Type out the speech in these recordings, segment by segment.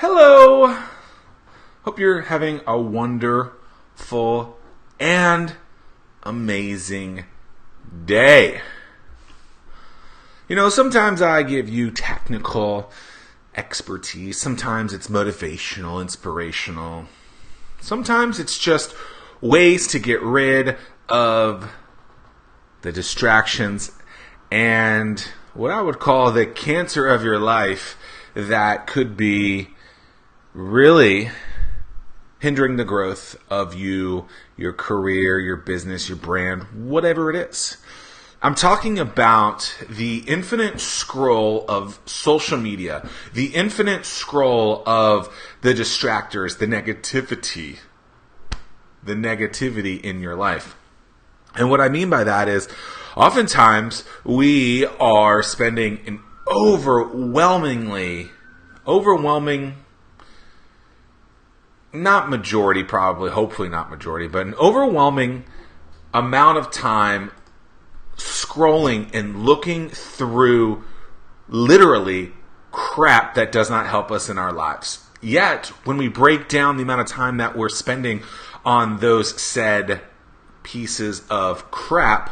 Hello! Hope you're having a wonderful and amazing day. You know, sometimes I give you technical expertise. Sometimes it's motivational, inspirational. Sometimes it's just ways to get rid of the distractions and what I would call the cancer of your life that could be really hindering the growth of you, your career, your business, your brand, whatever it is. I'm talking about the infinite scroll of social media, the infinite scroll of the distractors, the negativity in your life. And what I mean by that is, oftentimes we are spending an overwhelming, not majority probably, hopefully not majority, but an overwhelming amount of time scrolling and looking through literally crap that does not help us in our lives. Yet, when we break down the amount of time that we're spending on those said pieces of crap,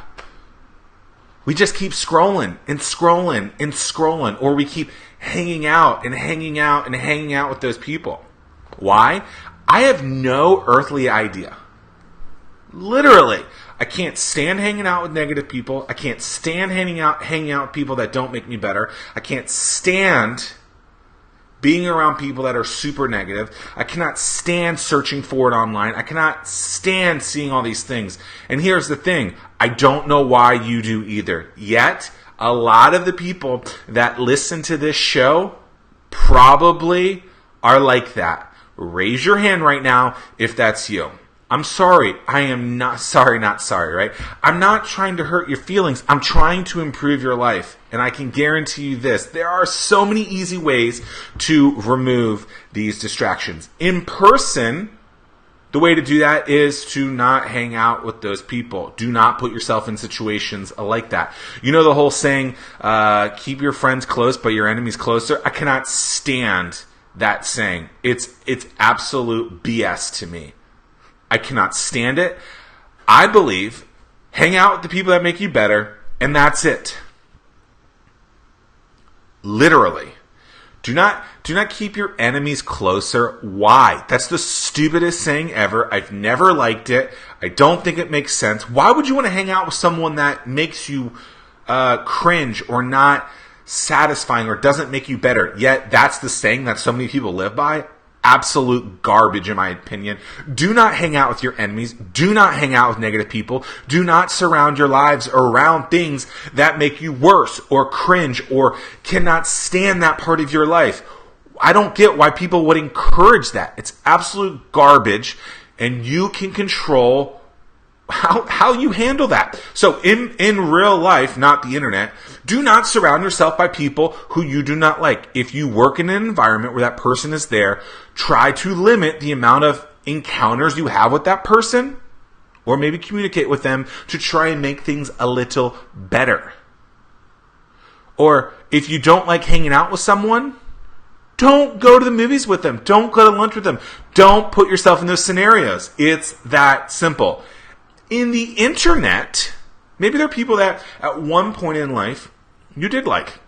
we just keep scrolling and scrolling and scrolling, or we keep hanging out with those people. Why? I have no earthly idea. Literally, I can't stand hanging out with negative people. I can't stand hanging out with people that don't make me better. I can't stand being around people that are super negative. I cannot stand searching for it online. I cannot stand seeing all these things. And here's the thing. I don't know why you do either. Yet, a lot of the people that listen to this show probably are like that. Raise your hand right now if that's you. I'm sorry. I am not sorry, right? I'm not trying to hurt your feelings. I'm trying to improve your life. And I can guarantee you this. There are so many easy ways to remove these distractions. In person, the way to do that is to not hang out with those people. Do not put yourself in situations like that. You know the whole saying, keep your friends close but your enemies closer? I cannot stand that saying. It's absolute BS to me. I cannot stand it. I believe hang out with the people that make you better, and that's it. Literally. Do not keep your enemies closer. Why? That's the stupidest saying ever. I've never liked it. I don't think it makes sense. Why would you want to hang out with someone that makes you cringe or not satisfying or doesn't make you better? Yet that's the saying that so many people live by. Absolute garbage, in my opinion. Do not hang out with your enemies. Do not hang out with negative people. Do not surround your lives around things that make you worse or cringe or cannot stand that part of your life. I don't get why people would encourage that. It's absolute garbage, and you can control how you handle that. So in real life, not the internet, do not surround yourself by people who you do not like. If you work in an environment where that person is there, try to limit the amount of encounters you have with that person, or maybe communicate with them to try and make things a little better. Or if you don't like hanging out with someone, don't go to the movies with them. Don't go to lunch with them. Don't put yourself in those scenarios. It's that simple. In the internet, maybe there are people that at one point in life you did like.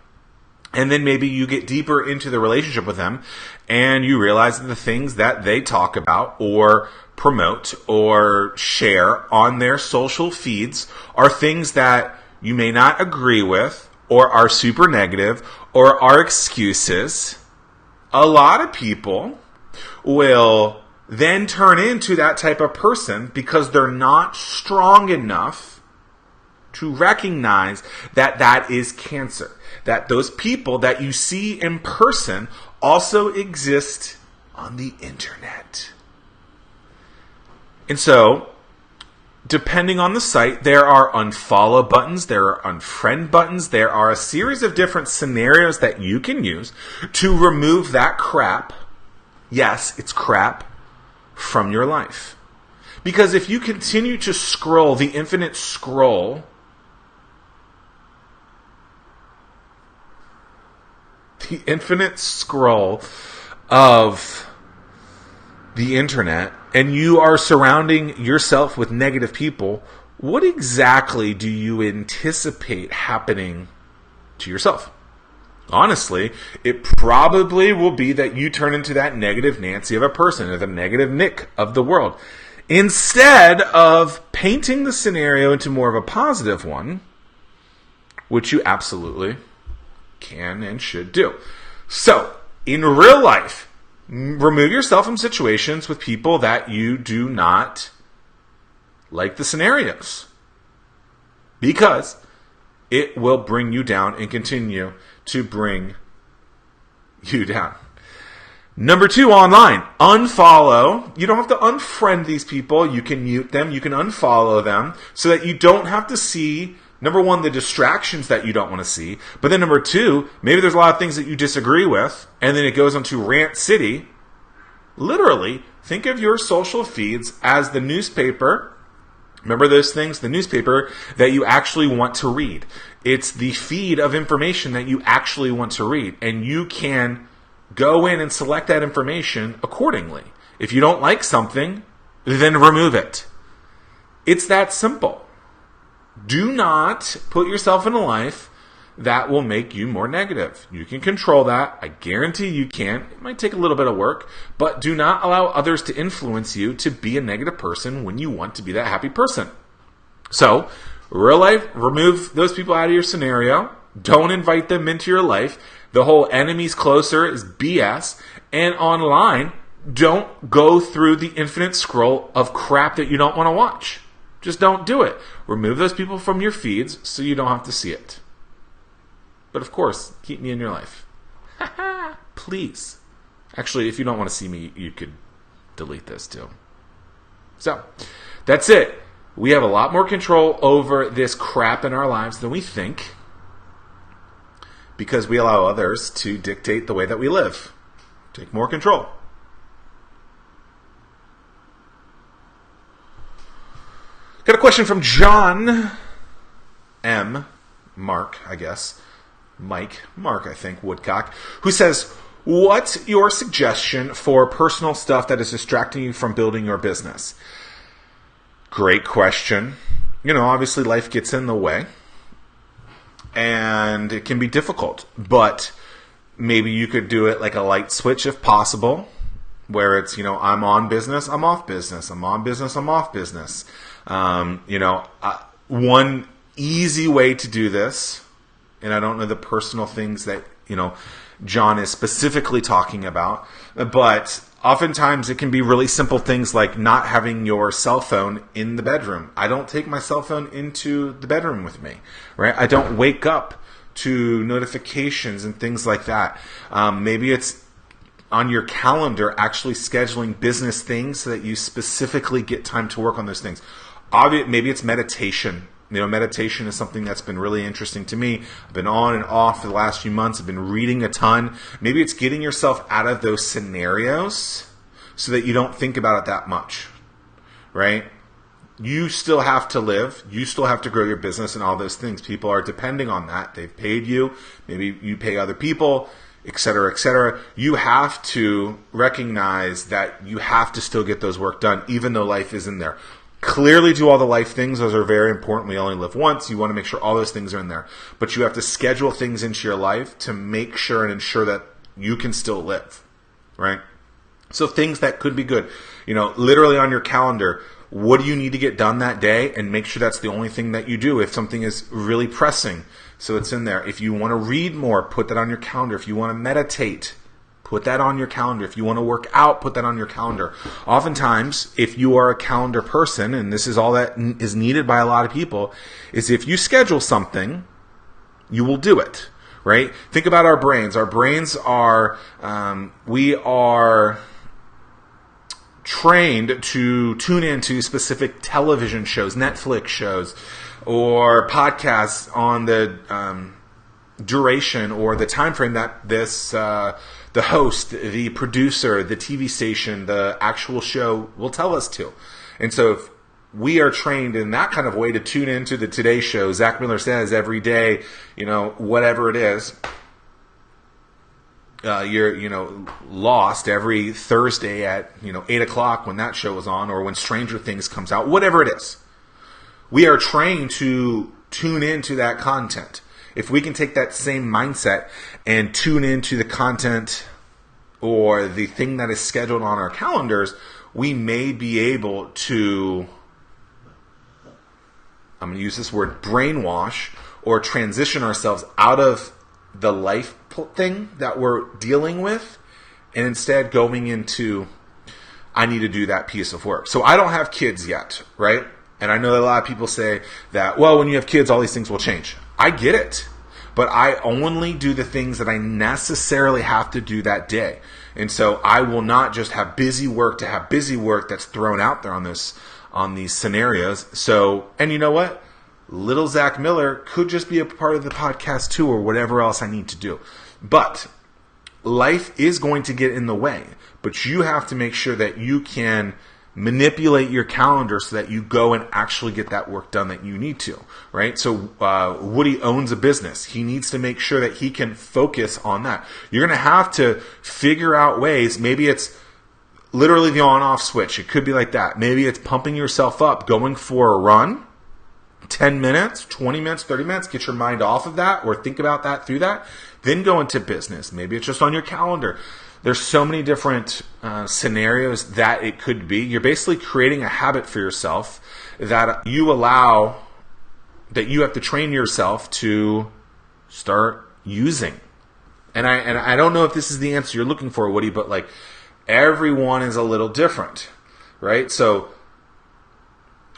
And then maybe you get deeper into the relationship with them and you realize that the things that they talk about or promote or share on their social feeds are things that you may not agree with or are super negative or are excuses. A lot of people will then turn into that type of person because they're not strong enough to recognize that that is cancer. That those people that you see in person also exist on the internet. And so, depending on the site, there are unfollow buttons, there are unfriend buttons, there are a series of different scenarios that you can use to remove that crap. Yes, it's crap. From your life. Because if you continue to scroll the infinite scroll, of the internet and you are surrounding yourself with negative people, what exactly do you anticipate happening to yourself? Honestly, it probably will be that you turn into that negative Nancy of a person or the negative Nick of the world. Instead of painting the scenario into more of a positive one, which you absolutely can and should do. So, in real life, remove yourself from situations with people that you do not like the scenarios. Because it will bring you down and continue to bring you down. Number 2, online. Unfollow. You don't have to unfriend these people. You can mute them. You can unfollow them so that you don't have to see, number 1, the distractions that you don't want to see. But then number 2, maybe there's a lot of things that you disagree with, and then it goes onto Rant City. Literally, think of your social feeds as the newspaper. Remember those things? The newspaper that you actually want to read. It's the feed of information that you actually want to read. And you can go in and select that information accordingly. If you don't like something, then remove it. It's that simple. Do not put yourself in a life that will make you more negative. You can control that. I guarantee you can. It might take a little bit of work, but do not allow others to influence you to be a negative person when you want to be that happy person. So, real life, remove those people out of your scenario. Don't invite them into your life. The whole enemies closer is BS. And online, don't go through the infinite scroll of crap that you don't want to watch. Just don't do it. Remove those people from your feeds so you don't have to see it. But of course, keep me in your life. Please. Actually, if you don't want to see me, you could delete this too. So, that's it. We have a lot more control over this crap in our lives than we think because we allow others to dictate the way that we live. Take more control. Got a question from John M. Mark, I guess. Mark, I think, Woodcock, who says, what's your suggestion for personal stuff that is distracting you from building your business? Great question. Obviously life gets in the way and it can be difficult, but maybe you could do it like a light switch if possible, where it's, I'm on business, I'm off business, I'm on business, I'm off business. One easy way to do this, and I don't know the personal things that, John is specifically talking about, but oftentimes it can be really simple things like not having your cell phone in the bedroom. I don't take my cell phone into the bedroom with me, right? I don't wake up to notifications and things like that. Maybe it's on your calendar actually scheduling business things so that you specifically get time to work on those things. Maybe it's meditation. Meditation is something that's been really interesting to me. I've been on and off for the last few months. I've been reading a ton. Maybe it's getting yourself out of those scenarios so that you don't think about it that much, right? You still have to live. You still have to grow your business and all those things. People are depending on that. They've paid you. Maybe you pay other people, et cetera, et cetera. You have to recognize that you have to still get those work done, even though life is in there. Clearly do all the life things. Those are very important. We only live once. You want to make sure all those things are in there. But you have to schedule things into your life to make sure and ensure that you can still live, right? So things that could be good. Literally on your calendar, what do you need to get done that day? And make sure that's the only thing that you do if something is really pressing. So it's in there. If you want to read more, put that on your calendar. If you want to meditate, put that on your calendar. If you want to work out, put that on your calendar. Oftentimes, if you are a calendar person, and this is all that is needed by a lot of people, is if you schedule something, you will do it, right? Think about our brains. Our brains are, we are trained to tune into specific television shows, Netflix shows, or podcasts on the duration or the time frame that this the host, the producer, the TV station, the actual show will tell us to. And so if we are trained in that kind of way to tune into the Today Show, Zack Miller Says every day, whatever it is, you're, Lost every Thursday at, 8 o'clock when that show is on, or when Stranger Things comes out, whatever it is. We are trained to tune into that content. If we can take that same mindset and tune into the content or the thing that is scheduled on our calendars, we may be able to, I'm going to use this word, brainwash or transition ourselves out of the life thing that we're dealing with, and instead going into, I need to do that piece of work. So I don't have kids yet, right? And I know that a lot of people say that, well, when you have kids, all these things will change. I get it. But I only do the things that I necessarily have to do that day. And so I will not just have busy work to have busy work that's thrown out there on these scenarios. So, and you know what? Little Zack Miller could just be a part of the podcast too, or whatever else I need to do. But life is going to get in the way. But you have to make sure that you can manipulate your calendar so that you go and actually get that work done that you need to, right? So Woody owns a business. He needs to make sure that he can focus on that. You're going to have to figure out ways. Maybe it's literally the on-off switch. It could be like that. Maybe it's pumping yourself up, going for a run, 10 minutes, 20 minutes, 30 minutes, get your mind off of that or think about that through that, then go into business. Maybe it's just on your calendar. There's so many different scenarios that it could be. You're basically creating a habit for yourself that you have to train yourself to start using. And I don't know if this is the answer you're looking for, Woody, but like everyone is a little different, right? So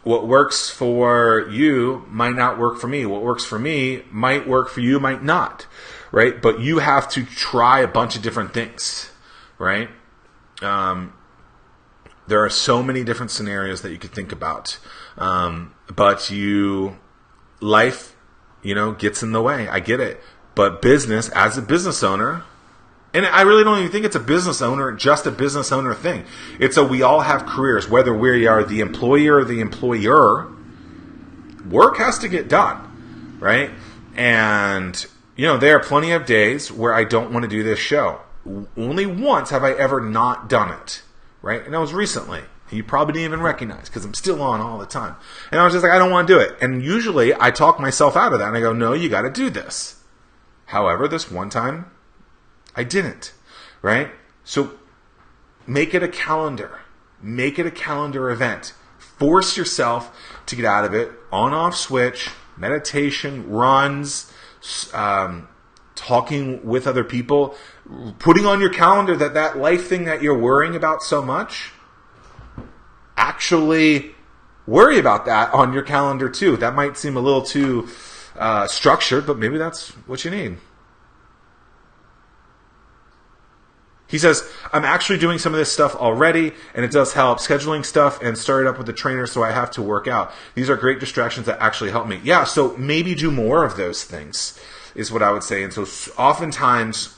what works for you might not work for me. What works for me might work for you, might not, right? But you have to try a bunch of different things. Right? There are so many different scenarios that you could think about. But life, gets in the way. I get it. But business, as a business owner, and I really don't even think it's a business owner, just a business owner thing. It's we all have careers, whether we are the employer or the employer, work has to get done. Right? And, there are plenty of days where I don't want to do this show. Only once have I ever not done it, right? And that was recently. You probably didn't even recognize because I'm still on all the time. And I was just like, I don't want to do it. And usually I talk myself out of that and I go, no, you got to do this. However, this one time I didn't, right? So make it a calendar. Make it a calendar event. Force yourself to get out of it. On-off switch, meditation, runs, talking with other people, putting on your calendar that life thing that you're worrying about so much, actually worry about that on your calendar too. That might seem a little too structured, but maybe that's what you need. He says, I'm actually doing some of this stuff already, and it does help. Scheduling stuff and started up with the trainer, so I have to work out. These are great distractions that actually help me. Yeah, so maybe do more of those things is what I would say. And so oftentimes,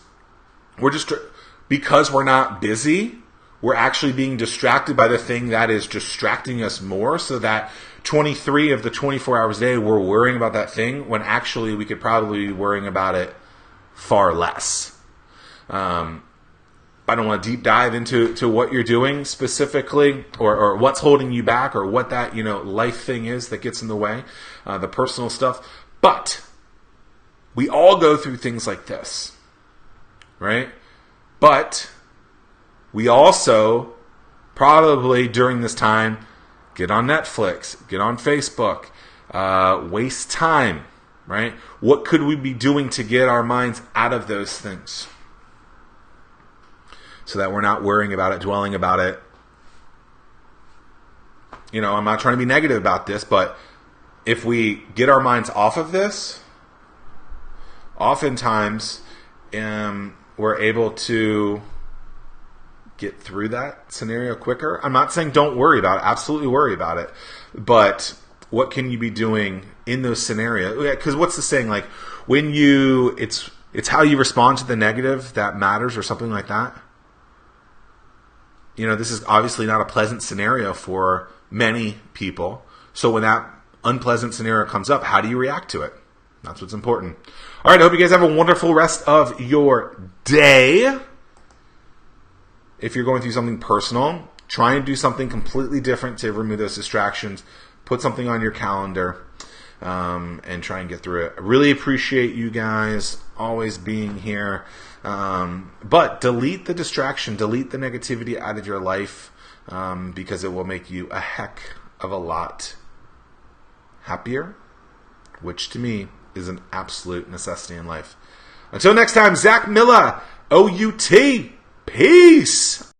because we're not busy, we're actually being distracted by the thing that is distracting us more, so that 23 of the 24 hours a day we're worrying about that thing when actually we could probably be worrying about it far less. I don't want to deep dive into what you're doing specifically or what's holding you back or what that life thing is that gets in the way, the personal stuff. But we all go through things like this, right? But we also probably during this time get on Netflix, get on Facebook, waste time, right? What could we be doing to get our minds out of those things so that we're not worrying about it, dwelling about it? I'm not trying to be negative about this, but if we get our minds off of this, oftentimes we're able to get through that scenario quicker. I'm not saying don't worry about it. Absolutely worry about it. But what can you be doing in those scenarios? Because what's the saying? Like when it's how you respond to the negative that matters, or something like that. This is obviously not a pleasant scenario for many people. So when that unpleasant scenario comes up, how do you react to it? That's what's important. All right, I hope you guys have a wonderful rest of your day. If you're going through something personal, try and do something completely different to remove those distractions. Put something on your calendar and try and get through it. I really appreciate you guys always being here. But delete the distraction, delete the negativity out of your life because it will make you a heck of a lot happier, which to me is an absolute necessity in life. Until next time, Zack Miller, OUT. Peace!